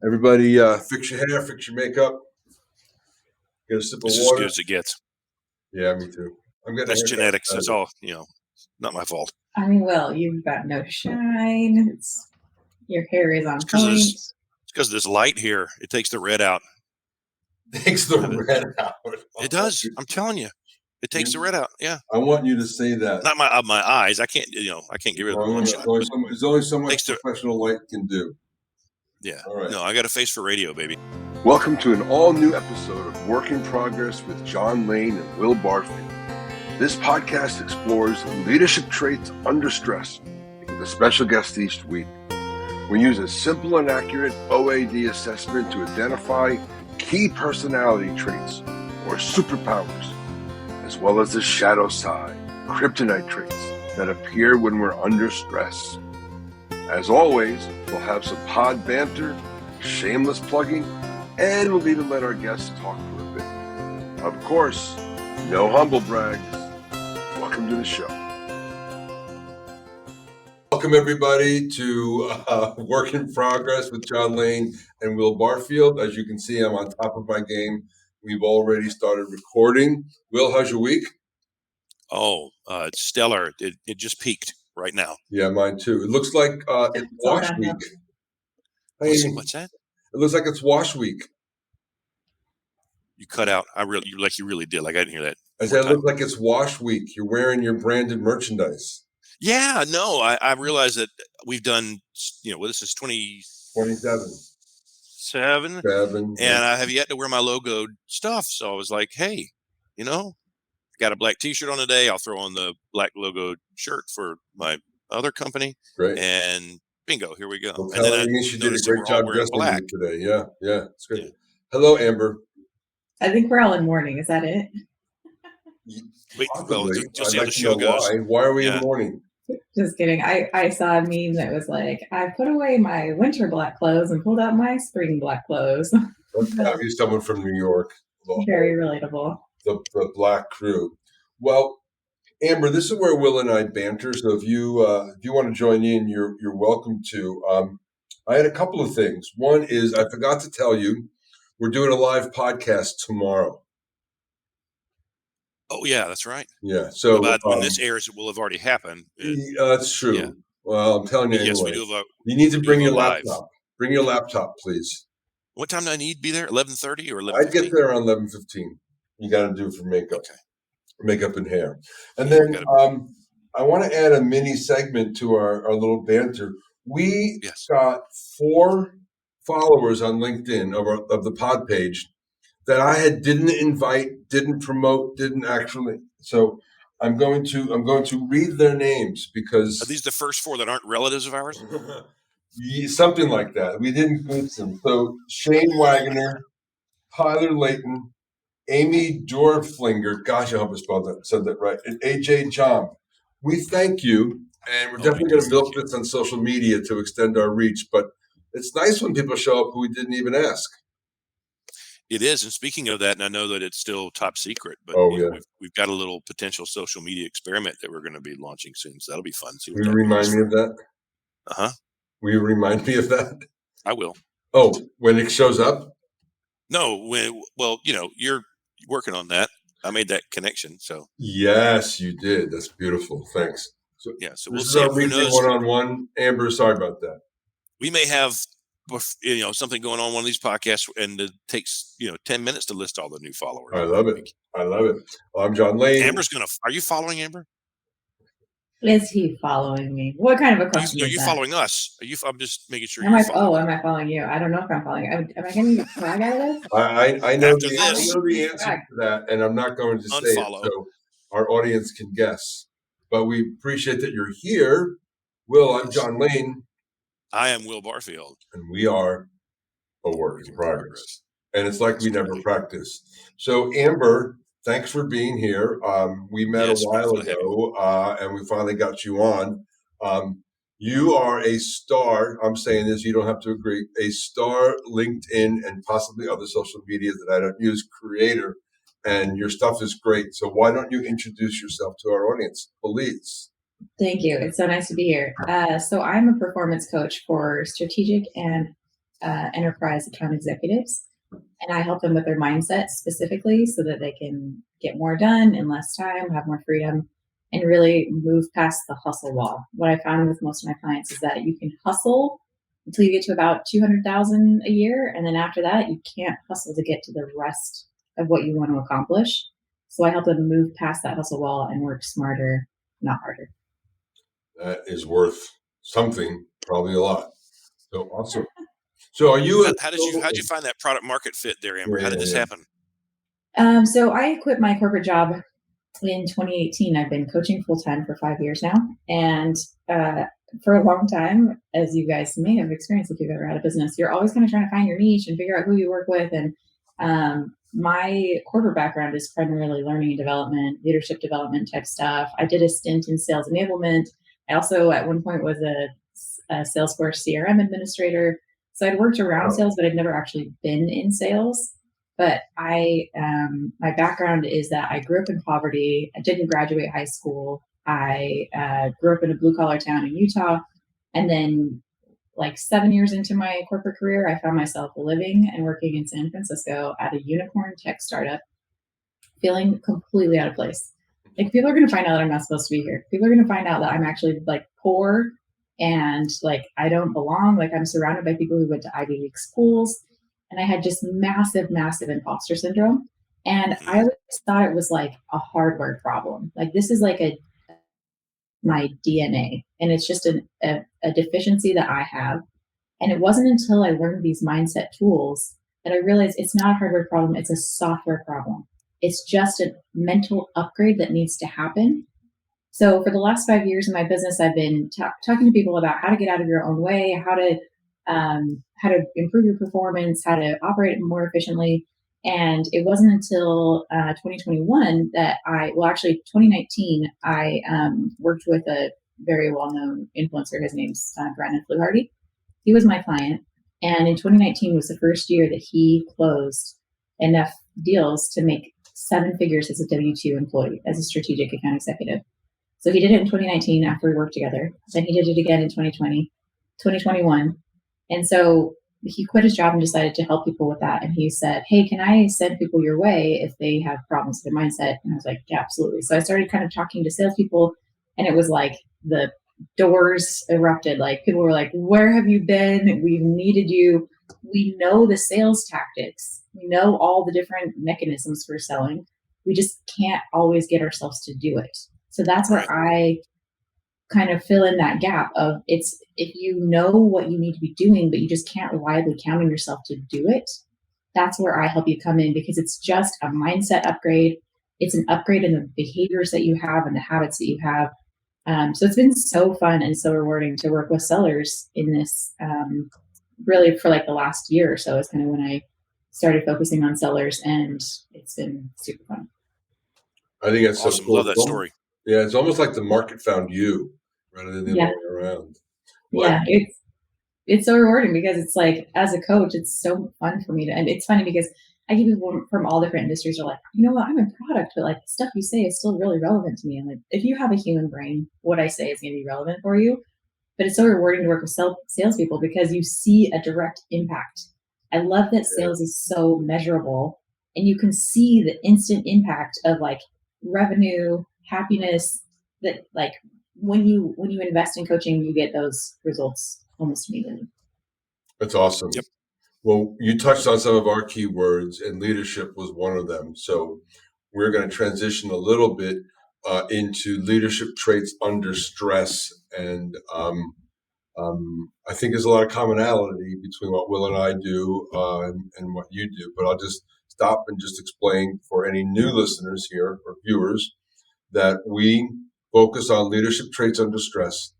Everybody, fix your hair, fix your makeup. Get a sip of This is as water. good as it gets. Yeah, me too. I'm getting That's genetics. That's all. Not my fault. I mean, Will, you've got no shine. Your hair is on point. It's because of this light here. It takes the red out. Takes the red out. It does. I'm telling you, it takes the red out. Yeah. I want you to say that. Not my eyes. I can't. I can't get rid of the bloodshot. There's only so much professional light can do. Yeah. All right. No, I got a face for radio, baby. Welcome to an all-new episode of Work in Progress with John Lane and Will Barfield. This podcast explores leadership traits under stress with a special guest each week. We use a simple and accurate OAD assessment to identify key personality traits or superpowers, as well as the shadow side, Kryptonite traits that appear when we're under stress. As always, we'll have some pod banter, shameless plugging, and we'll even let our guests talk for a bit. Of course, no humble brags. Welcome to the show. Welcome, everybody, to Work in Progress with John Lane and Will Barfield. As you can see, I'm on top of my game. We've already started recording. Will, how's your week? Oh, it's stellar. It just peaked right now. Yeah, mine too. It looks like it's wash week. What's that? It looks like it's wash week. You cut out. You really did. Like I didn't hear that. I said it looks like it's wash week. You're wearing your branded merchandise. Yeah, no, I realize that we've done, this is 27, and I have yet to wear my logoed stuff. So I was like, hey, got a black T-shirt on today. I'll throw on the black logoed shirt for my other company. Great. And bingo, here we go. Well, and then I means you did a great job dressing black today. Yeah, it's great. Yeah. Hello, Amber. I think we're all in mourning. Is that it? Wait, well, just see how the show goes. Why are we in mourning? Just kidding. I saw a meme that was like, I put away my winter black clothes and pulled out my spring black clothes. You're someone from New York. Very relatable. The black crew. Well, Amber, this is where Will and I banter. So if you want to join in, you're welcome to. I had a couple of things. One is I forgot to tell you, we're doing a live podcast tomorrow. Oh, yeah, that's right. Yeah. So when this airs, it will have already happened. That's true. Yeah. Well, I'm telling you anyway. Yes, we do you need to bring your laptop. Bring your laptop, please. What time do I need to be there? 11:30 or 11:15? I get there around 11:15. You got to do it for makeup. Okay. Makeup and hair. And then I want to add a mini segment to our little banter. We got 4 followers on LinkedIn of the pod page that I didn't invite, didn't promote, didn't actually. So I'm going to read their names because are these the first 4 that aren't relatives of ours? Something like that. We didn't group them. So Shane Wagner, Tyler Layton, Amy Dorflinger, gosh, I hope I said that right, and AJ Jomp. We thank you, and we're definitely going to milk this on social media to extend our reach, but it's nice when people show up who we didn't even ask. It is, and speaking of that, and I know that it's still top secret, but we've got a little potential social media experiment that we're going to be launching soon, so that'll be fun. Will you remind me of that? Uh-huh. Will you remind me of that? I will. Oh, when it shows up? No, you're working on that. I made that connection, so. Yes, you did. That's beautiful. Thanks. So we'll see. This is our one-on-one. Amber, sorry about that. We may have something going on one of these podcasts, and it takes 10 minutes to list all the new followers. I love it. Well, I'm John Lane. Amber's are you following Amber? Is he following me? What kind of a question? Are you following us? I'm just making sure. Am I following you? I don't know if I'm following you. Am I going to get flag out of this? I know the answer to that, and I'm not going to say it so our audience can guess. But we appreciate that you're here. Will, I'm John Lane. I am Will Barfield. And we are a work in progress. And it's like we never practiced. So, Amber, thanks for being here. We met a while ago, and we finally got you on. You are a star. I'm saying this, you don't have to agree. A star LinkedIn and possibly other social media that I don't use creator. And your stuff is great. So why don't you introduce yourself to our audience, please? Thank you. It's so nice to be here. So I'm a performance coach for strategic and enterprise account executives. And I help them with their mindset specifically so that they can get more done in less time, have more freedom, and really move past the hustle wall. What I found with most of my clients is that you can hustle until you get to about 200,000 a year. And then after that, you can't hustle to get to the rest of what you want to accomplish. So I help them move past that hustle wall and work smarter, not harder. That is worth something, probably a lot. So awesome. So are you? How'd you find that product market fit there, Amber? How did this happen? So I quit my corporate job in 2018. I've been coaching full time for 5 years now, and for a long time, as you guys may have experienced if you've ever had a business, you're always kind of trying to find your niche and figure out who you work with. And my corporate background is primarily learning and development, leadership development type stuff. I did a stint in sales enablement. I also at one point was a Salesforce CRM administrator. So I'd worked around sales, but I'd never actually been in sales. But my background is that I grew up in poverty. I didn't graduate high school. I grew up in a blue collar town in Utah. And then like 7 years into my corporate career, I found myself living and working in San Francisco at a unicorn tech startup, feeling completely out of place. Like people are going to find out that I'm not supposed to be here. People are going to find out that I'm actually like poor and like I don't belong. Like I'm surrounded by people who went to Ivy League schools, and I had just massive imposter syndrome. And I always thought it was like a hardware problem. Like this is like my DNA, and it's just a deficiency that I have. And it wasn't until I learned these mindset tools that I realized it's not a hardware problem. It's a software problem. It's just a mental upgrade that needs to happen. So for the last 5 years in my business, I've been talking to people about how to get out of your own way, how to improve your performance, how to operate more efficiently. And it wasn't until 2021 that 2019, I worked with a very well-known influencer. His name's Brandon Fluharty. He was my client. And in 2019 was the first year that he closed enough deals to make 7 figures as a W-2 employee, as a strategic account executive. So he did it in 2019 after we worked together. Then he did it again in 2020, 2021. And so he quit his job and decided to help people with that. And he said, hey, can I send people your way if they have problems with their mindset? And I was like, yeah, absolutely. So I started kind of talking to salespeople, and it was like the doors erupted. Like people were like, where have you been? We've needed you. We know the sales tactics. We know all the different mechanisms for selling. We just can't always get ourselves to do it. So that's where I kind of fill in that gap of it's if you know what you need to be doing, but you just can't reliably count on yourself to do it. That's where I help you come in, because it's just a mindset upgrade. It's an upgrade in the behaviors that you have and the habits that you have. So it's been so fun and so rewarding to work with sellers in this, really for like the last year or so is kind of when I started focusing on sellers, and it's been super fun. I think that's awesome. So cool. Love that story. Yeah, it's almost like the market found you rather than the other way around. Yeah, it's so rewarding because it's like, as a coach, it's so fun for me to, and it's funny because I get people from all different industries are like, you know what, I'm in product, but like the stuff you say is still really relevant to me. And like, if you have a human brain, what I say is going to be relevant for you. But it's so rewarding to work with salespeople because you see a direct impact. I love that sales is so measurable, and you can see the instant impact of like revenue, happiness, that like when you invest in coaching, you get those results almost immediately. That's awesome. Yep. Well, you touched on some of our key words, and leadership was one of them. So we're going to transition a little bit into leadership traits under stress. And I think there's a lot of commonality between what Will and I do and what you do. But I'll just stop and just explain for any new listeners here or viewers that we focus on leadership traits under stress.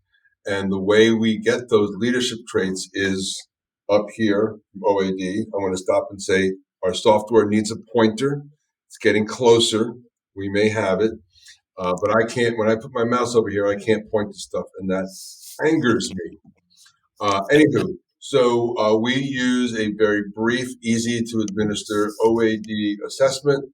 And the way we get those leadership traits is up here, OAD. I want to stop and say our software needs a pointer. It's getting closer. We may have it. But I can't, when I put my mouse over here, I can't point to stuff, and that angers me. Anywho, so we use a very brief, easy to administer OAD assessment.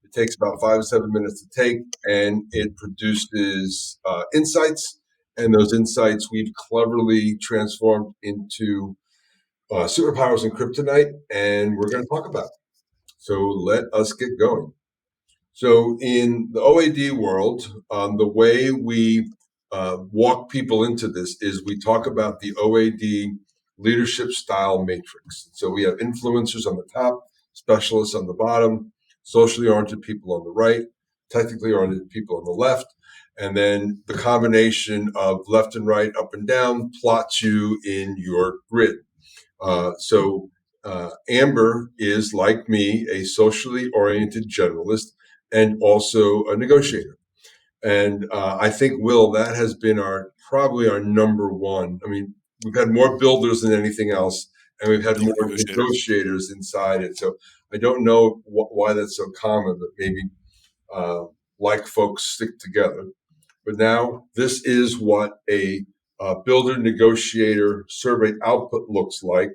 It takes about 5 to 7 minutes to take, and it produces insights. And those insights we've cleverly transformed into Superpowers and Kryptonite, and we're going to talk about it. So let us get going. So in the OAD world, the way we walk people into this is we talk about the OAD leadership style matrix. So we have influencers on the top, specialists on the bottom, socially oriented people on the right, technically oriented people on the left, and then the combination of left and right, up and down, plots you in your grid. Amber is, like me, a socially oriented generalist and also a negotiator. And I think, Will, that has been probably our number one. I mean, we've had more builders than anything else, and we've had more negotiators inside it. So I don't know why that's so common, but maybe like folks stick together. But now this is what a builder negotiator survey output looks like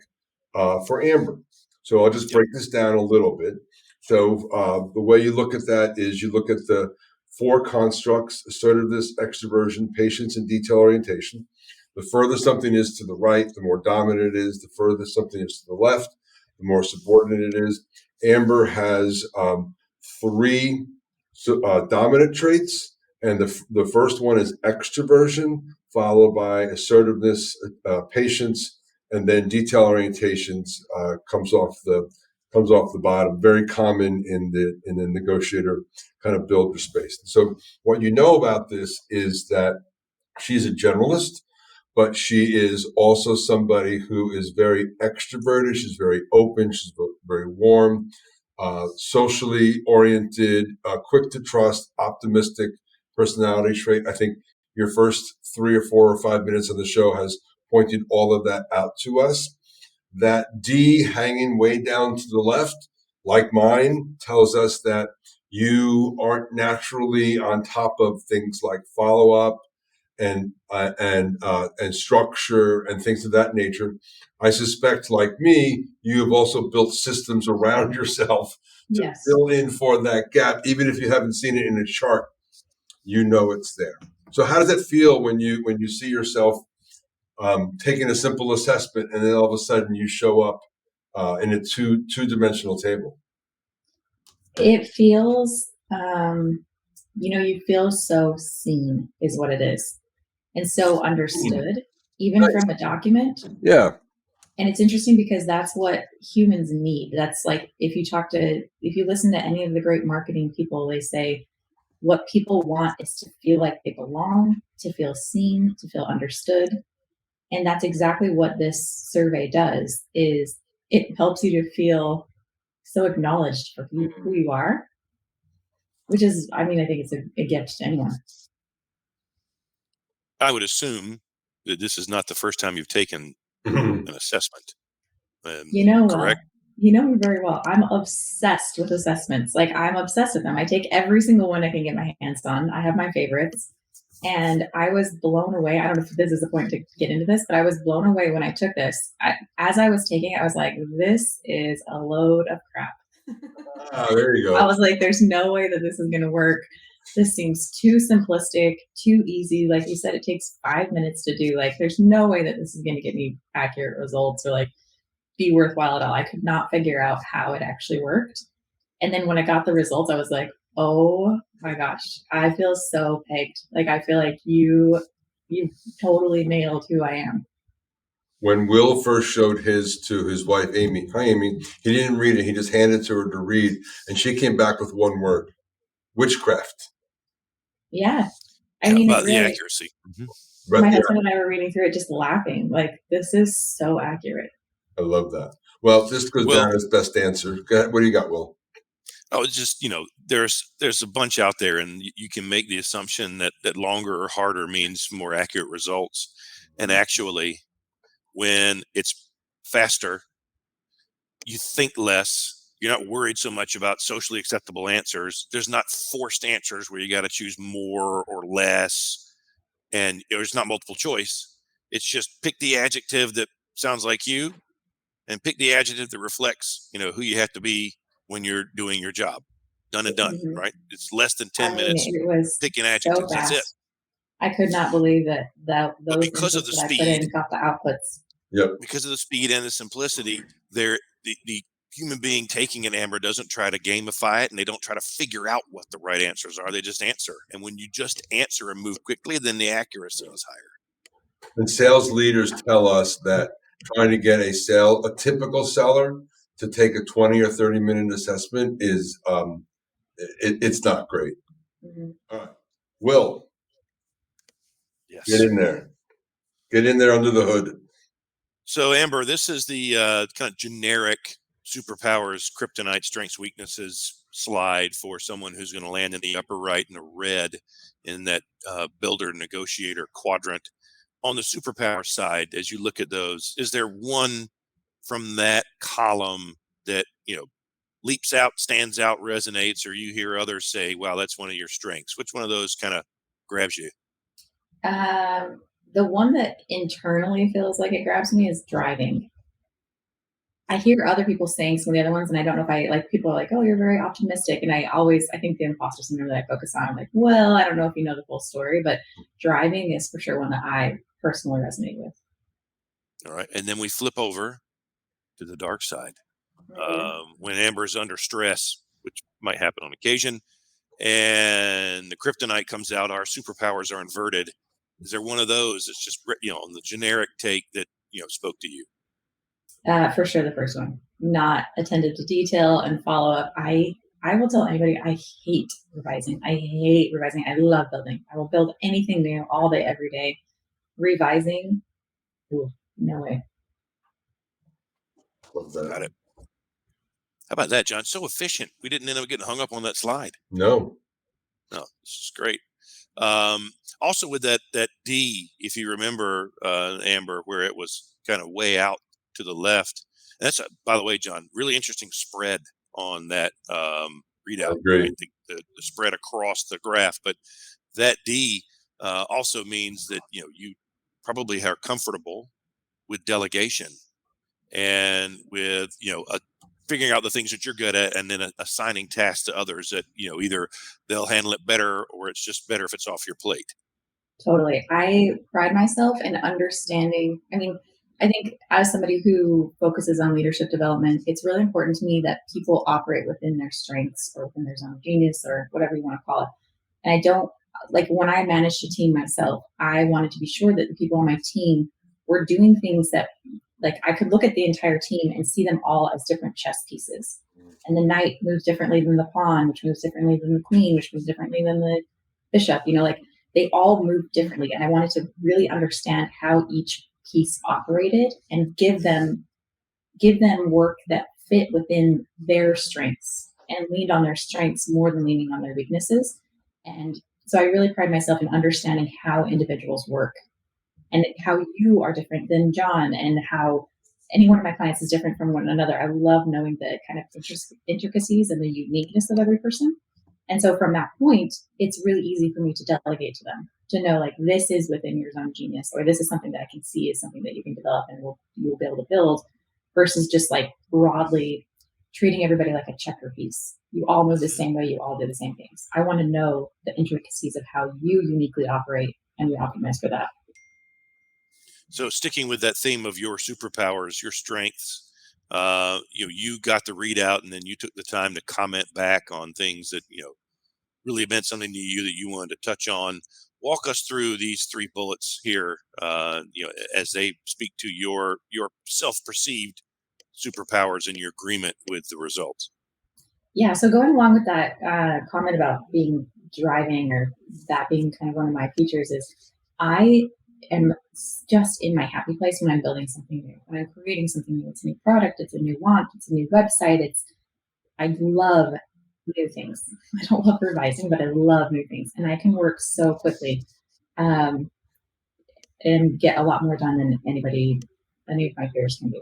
for Amber. So I'll just break this down a little bit. So the way you look at that is you look at the 4 constructs: assertiveness, extroversion, patience, and detail orientation. The further something is to the right, the more dominant it is. The further something is to the left, the more subordinate it is. Amber has 3 dominant traits, and the first one is extroversion, followed by assertiveness, patience, and then detail orientations comes off the bottom. Very common in the negotiator kind of builder space. So what you know about this is that she's a generalist, but she is also somebody who is very extroverted. She's very open. She's very warm, socially oriented, quick to trust, optimistic personality trait. I think your first 3 or 4 or 5 minutes of the show has pointed all of that out to us. That D hanging way down to the left, like mine, tells us that you aren't naturally on top of things like follow-up and structure and things of that nature. I suspect, like me, you have also built systems around yourself to fill in for that gap, even if you haven't seen it in a chart. You know it's there. So how does it feel when you see yourself taking a simple assessment and then all of a sudden you show up in a two-dimensional table? It feels, you feel so seen is what it is. And so understood, even from a document. Yeah. And it's interesting because that's what humans need. That's like, if you listen to any of the great marketing people, they say what people want is to feel like they belong, to feel seen, to feel understood. And that's exactly what this survey does, is it helps you to feel so acknowledged for who you are, which is, I think it's a gift to anyone. I would assume that this is not the first time you've taken an assessment. Correct? You know me very well. I'm obsessed with assessments. Like, I'm obsessed with them. I take every single one I can get my hands on. I have my favorites. And I was blown away. I don't know if this is the point to get into this, but I was blown away when I took this. As I was taking it, I was like, this is a load of crap. There you go. I was like, there's no way that this is going to work. This seems too simplistic, too easy. Like you said, it takes 5 minutes to do. Like, there's no way that this is going to get me accurate results or like be worthwhile at all. I could not figure out how it actually worked. And then when I got the results, I was like, oh my gosh, I feel so pegged. Like, I feel like you totally nailed who I am. When Will first showed his to his wife, Amy, hi, Amy, he didn't read it. He just handed it to her to read. And she came back with one word: witchcraft. Yeah. About the accuracy. Mm-hmm. My husband and I were reading through it just laughing. Like, this is so accurate. I love that. Well, this goes down as best answer. Go ahead. What do you got, Will? Oh, it's just, there's a bunch out there, and you can make the assumption that longer or harder means more accurate results. And actually, when it's faster, you think less. You're not worried so much about socially acceptable answers. There's not forced answers where you got to choose more or less, and there's not multiple choice. It's just pick the adjective that sounds like you, and pick the adjective that reflects, who you have to be when you're doing your job. Done and done, mm-hmm. Right? It's less than 10 minutes. It was picking adjectives. So fast. That's it. I could not believe that those because of the that speed, I put in got the outputs. Yep. Because of the speed and the simplicity, the human being taking an Amber doesn't try to gamify it, and they don't try to figure out what the right answers are. They just answer. And when you just answer and move quickly, then the accuracy is higher. And sales leaders tell us that trying to get a typical seller to take a 20 or 30-minute assessment is it's not great. Mhm. All right. Will, Yes. get in there. Get in there under the hood. So, Amber, this is the kind of generic superpowers, kryptonite, strengths, weaknesses slide for someone who's going to land in the upper right in a red in that builder negotiator quadrant. On the superpower side, as you look at those, is there one from that column that, leaps out, stands out, resonates, or you hear others say, wow, that's one of your strengths? Which one of those kind of grabs you? The one that internally feels like it grabs me is driving. I hear other people saying some of the other ones, and I don't know if I like people are like, oh, you're very optimistic. And I think the imposter syndrome that I focus on, I'm like, well, I don't know if you know the full story, but driving is for sure one that I personally resonate with. All right. And then we flip over to the dark side. When Amber's under stress, which might happen on occasion, and the kryptonite comes out, our superpowers are inverted. Is there one of those that's just, on the generic take that, spoke to you? For sure, the first one, not attentive to detail and follow up. I will tell anybody I hate revising. I love building. I will build anything new all day, every day. Revising, ooh, no way. Got it. How about that, John? So efficient. We didn't end up getting hung up on that slide. No, this is great. Also with that D, if you remember, Amber, where it was kind of way out to the left. And that's, by the way, John, really interesting spread on that readout. Right? The spread across the graph. But that D also means that, you probably are comfortable with delegation and with, figuring out the things that you're good at and then assigning tasks to others that, either they'll handle it better or it's just better if it's off your plate. Totally. I pride myself in understanding. I mean, I think as somebody who focuses on leadership development, it's really important to me that people operate within their strengths or within their zone of genius or whatever you want to call it. And I don't, like when I managed a team myself, I wanted to be sure that the people on my team were doing things that, like, I could look at the entire team and see them all as different chess pieces. And the knight moves differently than the pawn, which moves differently than the queen, which moves differently than the bishop. Like they all move differently. And I wanted to really understand how each piece operated and give them work that fit within their strengths and leaned on their strengths more than leaning on their weaknesses. And so I really pride myself in understanding how individuals work and how you are different than John and how any one of my clients is different from one another. I love knowing the kind of intricacies and the uniqueness of every person. And so from that point, it's really easy for me to delegate to them, to know like this is within your zone of genius, or this is something that I can see is something that you can develop and you'll be able to build, versus just like broadly treating everybody like a checker piece. You all move the same way, you all do the same things. I want to know the intricacies of how you uniquely operate, and we optimize for that. So sticking with that theme of your superpowers, your strengths, you got the readout and then you took the time to comment back on things that, really meant something to you that you wanted to touch on. Walk us through these 3 bullets here, as they speak to your self-perceived superpowers and your agreement with the results. Yeah. So going along with that comment about being driving, or that being kind of one of my features, is I am just in my happy place when I'm building something new, when I'm creating something new. It's a new product, it's a new launch, it's a new website. I love new things. I don't love revising, but I love new things, and I can work so quickly and get a lot more done than any of my peers can do.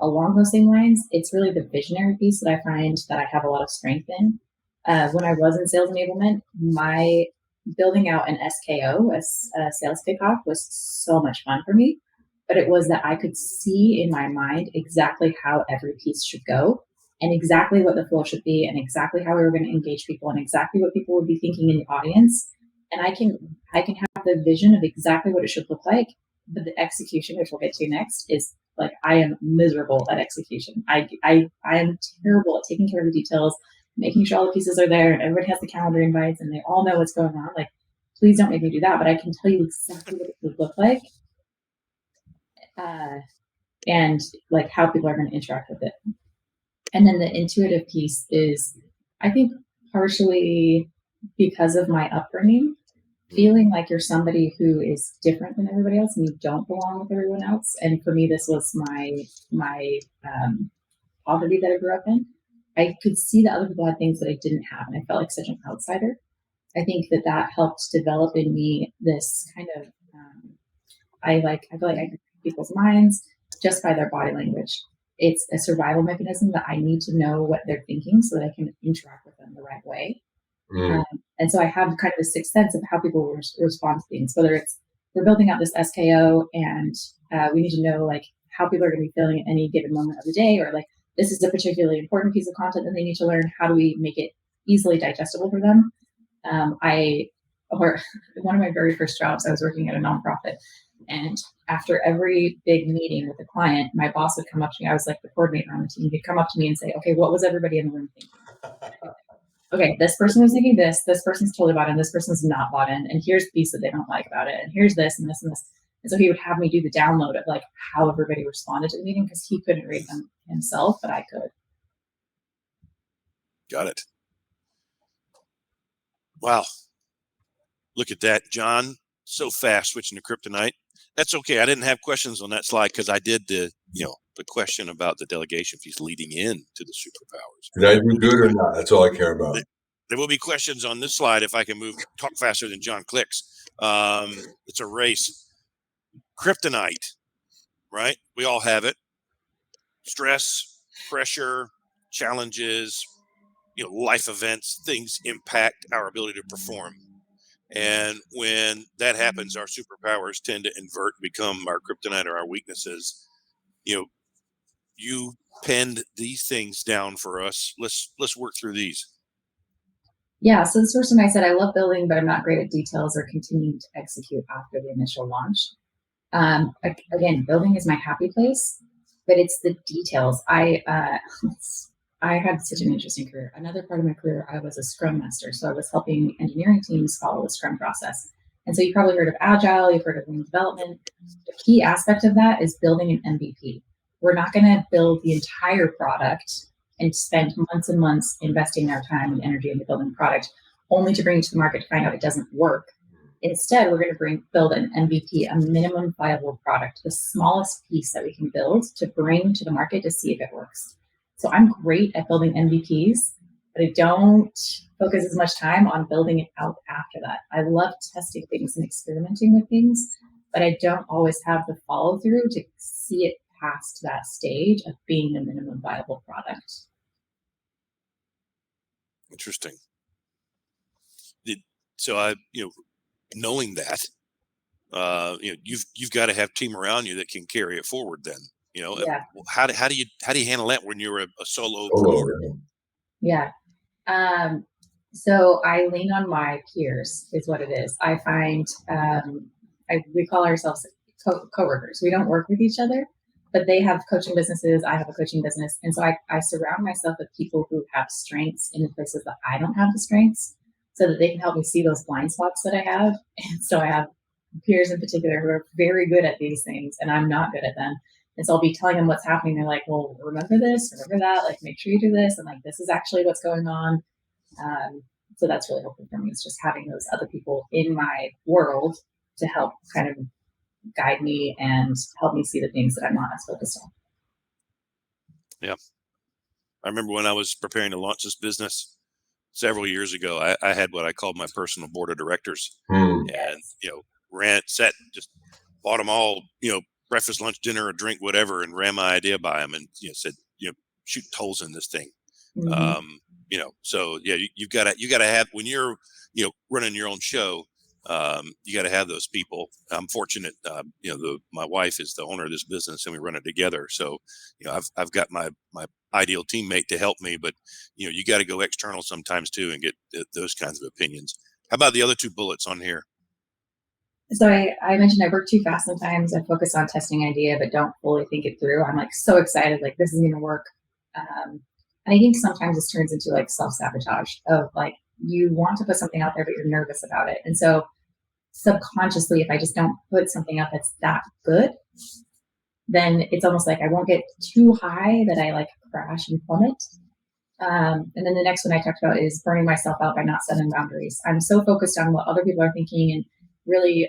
Along those same lines, it's really the visionary piece that I find that I have a lot of strength in. When I was in sales enablement, my building out an SKO, a sales kickoff, was so much fun for me. But it was that I could see in my mind exactly how every piece should go, and exactly what the flow should be, and exactly how we were going to engage people, and exactly what people would be thinking in the audience. And I can have the vision of exactly what it should look like, but the execution, which we'll get to next, is like, I am miserable at execution. I am terrible at taking care of the details, making sure all the pieces are there, and everybody has the calendar invites, and they all know what's going on. Like, please don't make me do that, but I can tell you exactly what it would look like, and like how people are going to interact with it. And then the intuitive piece is, I think, partially because of my upbringing, feeling like you're somebody who is different than everybody else and you don't belong with everyone else. And for me, this was my poverty that I grew up in. I could see that other people had things that I didn't have, and I felt like such an outsider. I think that helped develop in me this kind of, I feel like I can read people's minds just by their body language. It's a survival mechanism that I need to know what they're thinking so that I can interact with them the right way. And so I have kind of a sixth sense of how people respond to things, whether it's we're building out this SKO and we need to know like how people are going to be feeling at any given moment of the day, or like this is a particularly important piece of content that they need to learn. How do we make it easily digestible for them? One of my very first jobs, I was working at a nonprofit, and after every big meeting with a client, my boss would come up to me. I was like the coordinator on the team. He'd come up to me and say, "Okay, what was everybody in the room thinking? Okay, this person was thinking this person's totally bought in, this person's not bought in, and here's the piece that they don't like about it, and here's this and this and this." And so he would have me do the download of like how everybody responded to the meeting, because he couldn't read them himself, but I could. Got it. Wow. Look at that, John. So fast switching to Kryptonite. That's okay. I didn't have questions on that slide because I did the question about the delegation piece leading in to the superpowers. Did I do good or not? That's all I care about. There will be questions on this slide if I can talk faster than John clicks. It's a race. Kryptonite, right? We all have it. Stress, pressure, challenges, life events, things impact our ability to perform. And when that happens, our superpowers tend to invert, become our kryptonite or our weaknesses. You penned these things down for us. Let's work through these. Yeah. So this person, I said, I love building, but I'm not great at details or continuing to execute after the initial launch. Again, building is my happy place, but it's the details. I had such an interesting career. Another part of my career, I was a Scrum Master. So I was helping engineering teams follow the Scrum process. And so you've probably heard of Agile, you've heard of lean development. The key aspect of that is building an MVP. We're not going to build the entire product and spend months and months investing our time and energy into building a product only to bring it to the market to find out it doesn't work. Instead, we're going to build an MVP, a minimum viable product, the smallest piece that we can build to bring to the market to see if it works. So I'm great at building MVPs, but I don't focus as much time on building it out after that. I love testing things and experimenting with things, but I don't always have the follow through to see it past that stage of being a minimum viable product. Interesting. So knowing that, you've got to have a team around you that can carry it forward. Then, Yeah. How do you handle that when you're a solopreneur? Yeah. So I lean on my peers is what it is. I find, we call ourselves coworkers. We don't work with each other, but they have coaching businesses. I have a coaching business. And so I surround myself with people who have strengths in the places that I don't have the strengths, so that they can help me see those blind spots that I have. And so I have peers in particular who are very good at these things, and I'm not good at them. And so I'll be telling them what's happening. They're like, well, remember this, remember that, like, make sure you do this. And like, this is actually what's going on. So that's really helpful for me. It's just having those other people in my world to help kind of guide me and help me see the things that I'm not as focused on. Yeah. I remember when I was preparing to launch this business several years ago, I had what I called my personal board of directors, and, just bought them all, breakfast, lunch, dinner, a drink, whatever, and ran my idea by them and, said, shoot holes in this thing. Mm-hmm. So yeah, you've got to have, when you're, running your own show, you got to have those people. I'm fortunate, my wife is the owner of this business and we run it together. So, I've got my ideal teammate to help me, but you got to go external sometimes too and get those kinds of opinions. How about the other two bullets on here? So I mentioned I work too fast sometimes. I focus on testing an idea, but don't fully think it through. I'm like so excited, like this is going to work. And I think sometimes this turns into like self-sabotage of like, you want to put something out there, but you're nervous about it. And so subconsciously, if I just don't put something out that's that good, then it's almost like I won't get too high that I like crash and plummet. And then the next one I talked about is burning myself out by not setting boundaries. I'm so focused on what other people are thinking and really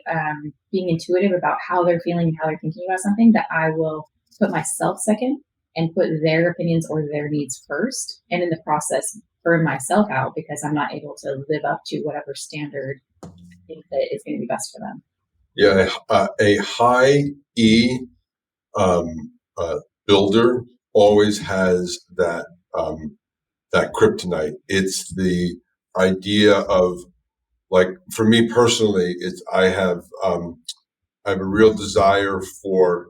being intuitive about how they're feeling and how they're thinking about something that I will put myself second and put their opinions or their needs first. And in the process, burn myself out because I'm not able to live up to whatever standard I think that is going to be best for them. Yeah, a high E builder always has that kryptonite. It's the idea of, like, for me personally, I have a real desire for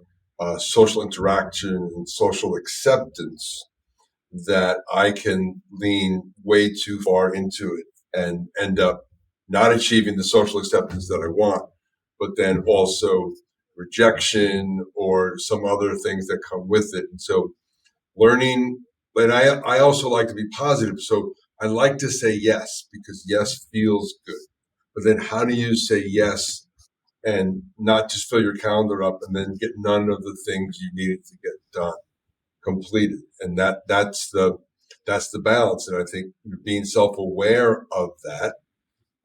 social interaction and social acceptance, that I can lean way too far into it and end up not achieving the social acceptance that I want, but then also rejection or some other things that come with it. And so learning, and I also like to be positive. So I like to say yes because yes feels good. But then how do you say yes and not just fill your calendar up and then get none of the things you needed to get done completed? And that's the balance. And I think being self-aware of that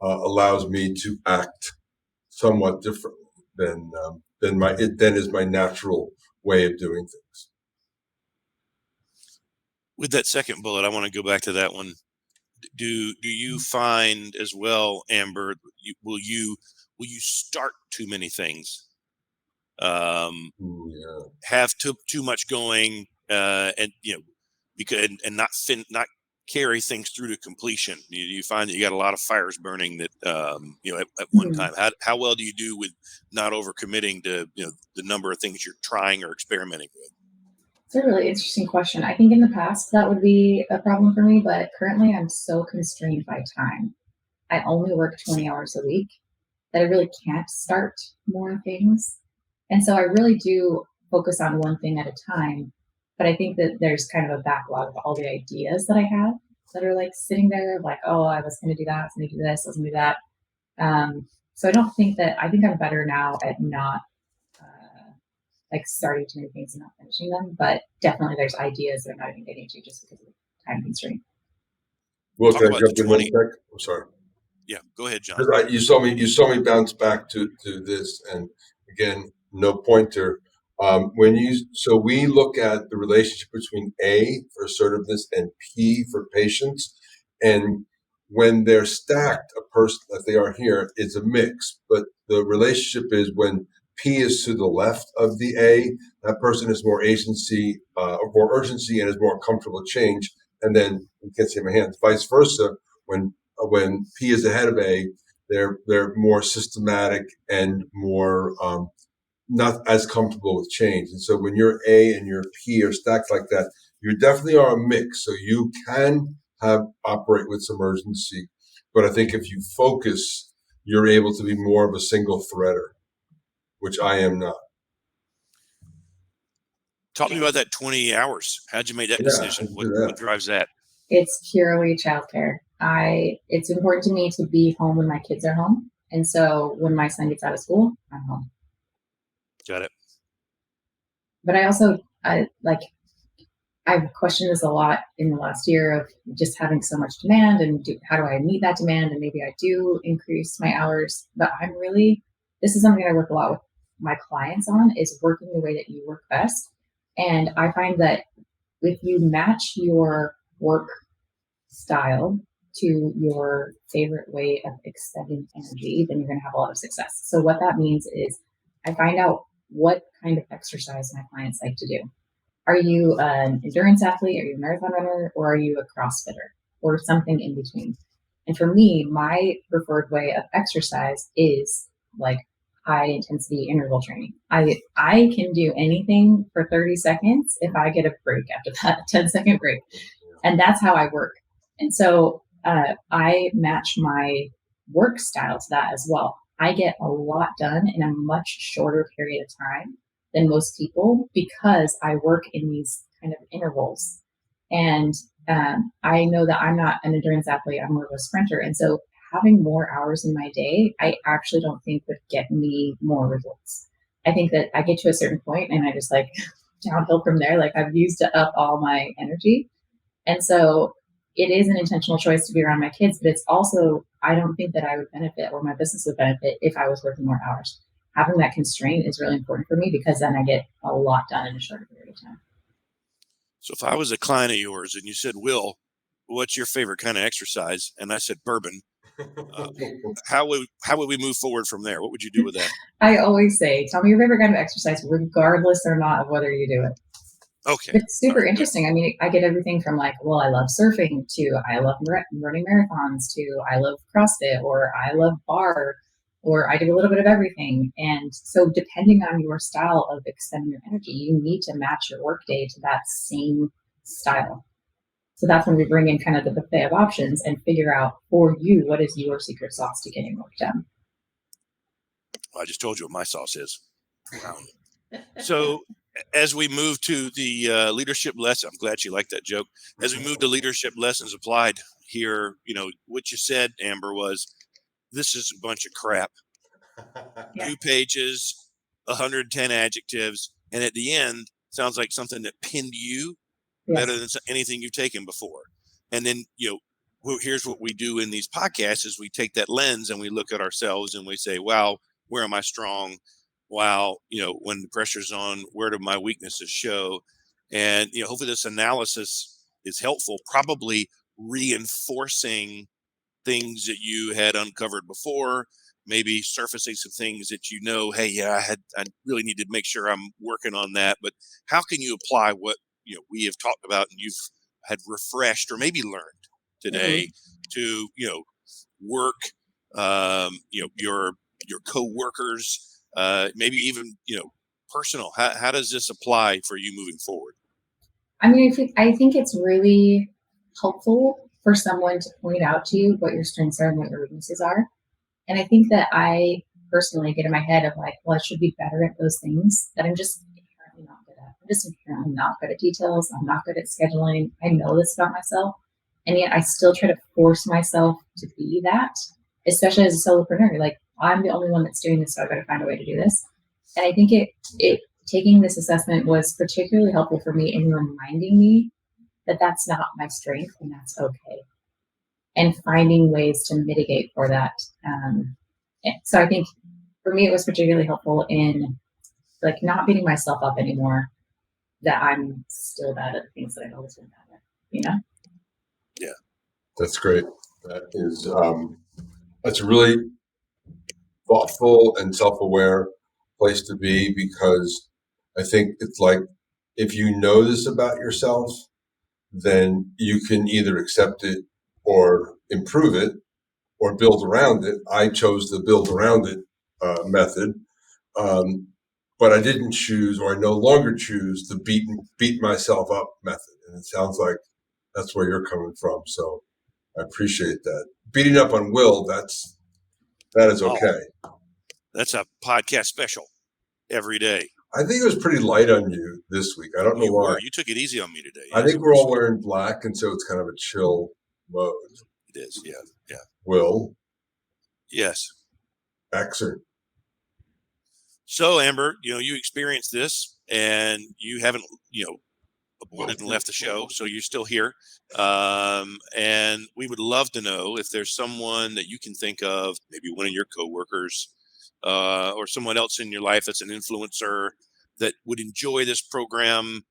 allows me to act somewhat differently than is my natural way of doing things. With that second bullet, I want to go back to that one. Do you find as well, Amber? Will you start too many things? Yeah. Have too much going, and because and not carry things through to completion. You find that you got a lot of fires burning that at one time. How well do you do with not overcommitting to the number of things you're trying or experimenting with? It's a really interesting question. I think in the past that would be a problem for me, but currently I'm so constrained by time. I only work 20 hours a week that I really can't start more things. And so I really do focus on one thing at a time. But I think that there's kind of a backlog of all the ideas that I have that are like sitting there like, oh, I was going to do that. I was going to do this. I was going to do that. So I think I'm better now at not like starting too many things and not finishing them, but definitely there's ideas that I'm not even getting to just because of time constraint. Well, can I jump in one sec? I'm sorry. Yeah, go ahead, John. You saw me bounce back to this, and again, no pointer. So we look at the relationship between A for assertiveness and P for patience, and when they're stacked, a person that they are here, it's a mix. But the relationship is when P is to the left of the A, that person has more agency or more urgency and is more comfortable with change. And then you can't see my hands. Vice versa, when P is ahead of A, they're more systematic and more not as comfortable with change. And so when your A and your P are stacked like that, you definitely are a mix. So you can operate with some urgency, but I think if you focus, you're able to be more of a single threader, which I am not. Talk to me about that 20 hours. How'd you make that decision? What drives that? It's purely childcare. It's important to me to be home when my kids are home. And so when my son gets out of school, I'm home. Got it. But I also, I've questioned this a lot in the last year of just having so much demand and how do I meet that demand? And maybe I do increase my hours, but this is something I work a lot with my clients on, is working the way that you work best. And I find that if you match your work style to your favorite way of extending energy, then you're going to have a lot of success. So what that means is I find out what kind of exercise my clients like to do. Are you an endurance athlete? Are you a marathon runner? Or are you a CrossFitter or something in between? And for me, my preferred way of exercise is like high intensity interval training. I can do anything for 30 seconds if I get a break after that 10-second break. And that's how I work. And so I match my work style to that as well. I get a lot done in a much shorter period of time than most people because I work in these kind of intervals. And I know that I'm not an endurance athlete, I'm more of a sprinter. And so having more hours in my day, I actually don't think would get me more results. I think that I get to a certain point and I just like downhill from there. Like I've used up all my energy. And so it is an intentional choice to be around my kids, but it's also, I don't think that I would benefit or my business would benefit if I was working more hours. Having that constraint is really important for me because then I get a lot done in a shorter period of time. So if I was a client of yours and you said, Will, what's your favorite kind of exercise? And I said, bourbon. How would we move forward from there? What would you do with that? I always say, tell me your favorite kind of exercise, regardless or not of whether you do it. Okay. It's super interesting. I mean, I get everything from like, well, I love surfing to I love running marathons to I love CrossFit or I love bar or I do a little bit of everything. And so depending on your style of expending your energy, you need to match your workday to that same style. So that's when we bring in kind of the buffet of options and figure out for you, what is your secret sauce to getting work done? Well, I just told you what my sauce is. Wow. So as we move to the leadership lesson, I'm glad you liked that joke. As we move to leadership lessons applied here, what you said, Amber, was this is a bunch of crap. Yeah. 2 pages, 110 adjectives, and at the end, sounds like something that pinned you better than anything you've taken before. And then, here's what we do in these podcasts is we take that lens and we look at ourselves and we say, wow, where am I strong? Wow, when the pressure's on, where do my weaknesses show? And, hopefully this analysis is helpful, probably reinforcing things that you had uncovered before, maybe surfacing some things that hey, yeah, I really need to make sure I'm working on that. But how can you apply what we have talked about and you've had refreshed or maybe learned today to work your co-workers, maybe even personal? How does this apply for you moving forward? I mean, I think it's really helpful for someone to point out to you what your strengths are and what your weaknesses are. And I think that I personally get in my head of like, well, I should be better at those things that I'm just inherently not good at. I'm just inherently not good at details. I'm not good at scheduling. I know this about myself. And yet I still try to force myself to be that, especially as a solopreneur. Like I'm the only one that's doing this, so I've got to find a way to do this. And I think it taking this assessment was particularly helpful for me in reminding me that that's not my strength and that's okay. And finding ways to mitigate for that. So I think for me, it was particularly helpful in like not beating myself up anymore that I'm still bad at the things that I've always been bad at, Yeah. That's great. That is, that's a really thoughtful and self-aware place to be, because I think it's like, if you know this about yourself, then you can either accept it or improve it or build around it. I chose the build around it method, but I didn't choose, or I no longer choose, the beat myself up method. And it sounds like that's where you're coming from. So I appreciate that. Beating up on Will, that is okay. That's a podcast special every day. I think it was pretty light on you this week. I don't know why. You took it easy on me today. I think we're all wearing black, and so it's kind of a chill mode. It is, yeah. Will? Yes. Excellent. So, Amber, you experienced this, and you haven't, aborted and left the show, so you're still here. And we would love to know if there's someone that you can think of, maybe one of your coworkers, or someone else in your life that's an influencer that would enjoy this program.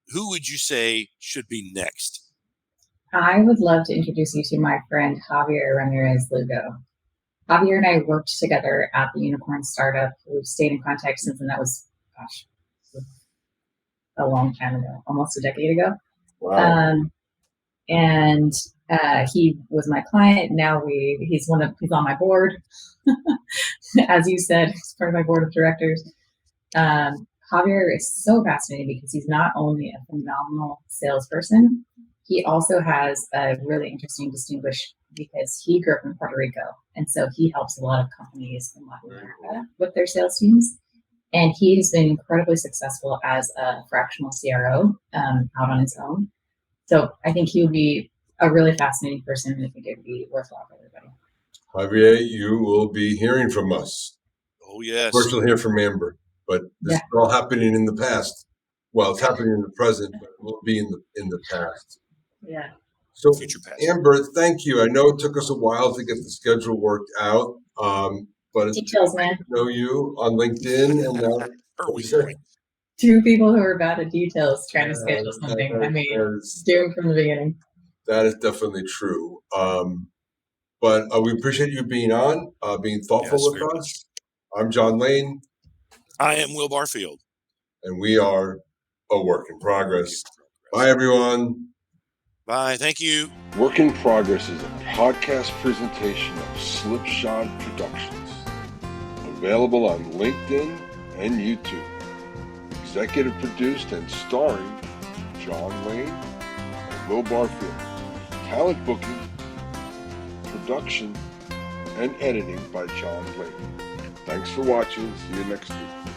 Who would you say should be next? I would love to introduce you to my friend Javier Ramirez Lugo. Javier and I worked together at the Unicorn Startup. We've stayed in contact since, and that was, a long time ago, almost a decade ago. Wow. And he was my client. Now he's on my board. As you said, he's part of my board of directors. Javier is so fascinating because he's not only a phenomenal salesperson, he also has a really interesting, distinguished because he grew up in Puerto Rico. And so he helps a lot of companies in Latin America with their sales teams. And he has been incredibly successful as a fractional CRO out on his own. So I think he would be a really fascinating person, and I think it would be worthwhile for everybody. Javier, you will be hearing from us. Oh, yes. Of course, you'll hear from Amber, but this is all happening in the past. Well, it's happening in the present, but it will be in the past. Yeah. So, Future past. Amber, thank you. I know it took us a while to get the schedule worked out, but it's Details, man. to know you on LinkedIn, and Are we going? Two people who are bad at details trying to schedule something. I mean, doomed from the beginning. That is definitely true. But we appreciate you being on, being thoughtful with us. I'm John Lane. I am Will Barfield. And we are a work in progress. Bye, everyone. Bye. Thank you. Work in Progress is a podcast presentation of Slipshod Productions. Available on LinkedIn and YouTube. Executive produced and starring John Lane and Will Barfield. Talent booking, production, and editing by John Lane. Thanks for watching. See you next week.